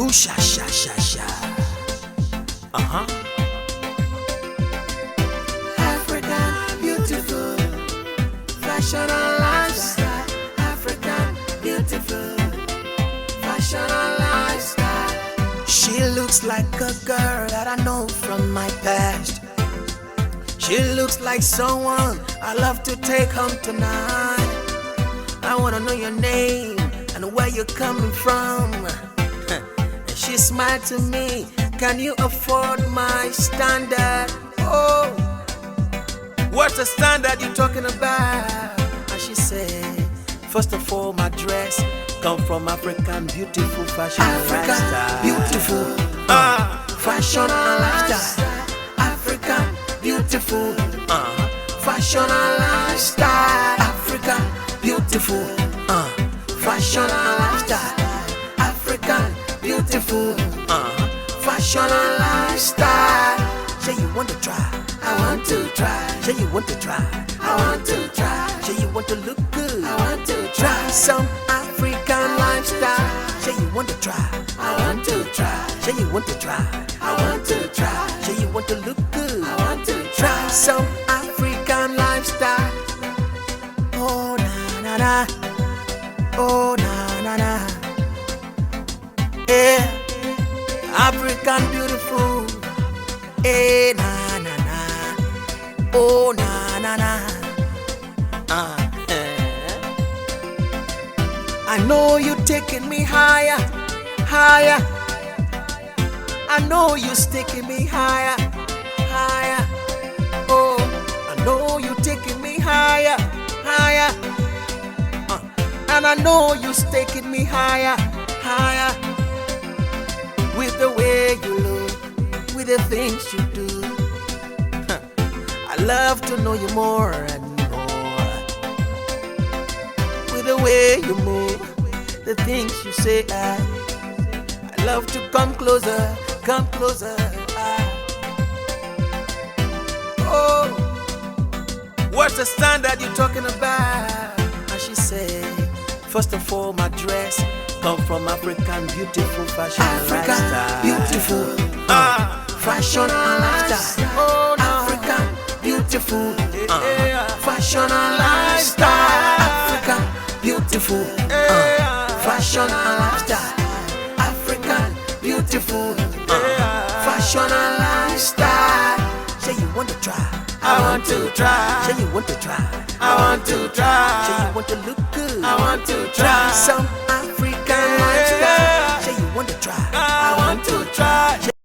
Ooh, sha, sha, sha, sha. African, beautiful, fashion and lifestyle. African, beautiful, fashion and lifestyle. She looks like a girl that I know from my past. She looks like someone I love to take home tonight. I wanna know your name and where you're coming from. And she smiled to me, can you afford my standard? Oh, what's the standard you talking about? And she said, first of all, my dress come from African beautiful fashion and lifestyle. Beautiful, fashion and lifestyle. African, beautiful, fashion and lifestyle. African, beautiful, fashion and lifestyle. African, beautiful, fashion and lifestyle. Say you want to try, I want to try. say you want to try, I want to try. say you want to look good. I want to Try try. some African lifestyle. Say you want to try, I want to try. say you want to try, I want to try. say you want to look good. I want to Try try. some African lifestyle. Oh na na na, oh na na na. Yeah, African beautiful. Eh na na na, oh na na na. I know you taking me higher, higher. I know you taking me higher, higher. Oh, I know you taking me higher, higher. And I know you taking me higher, higher. With the way you look, with the things you do. I love to know you more and more. With the way you move, the things you say, I love to come closer, come closer. Oh, what's the standard you talking about? And she said, first of all, my dress come from African beautiful fashion and African, lifestyle. beautiful, fashion and lifestyle. Oh, no. African, beautiful, fashion and lifestyle. African, beautiful, fashion and lifestyle. African, beautiful, fashion and lifestyle. Say you want to try, I want to try. say you want to try, I want to say try. you want to look good. I want to Try try. some African lifestyle. Say you want to try, I want to try.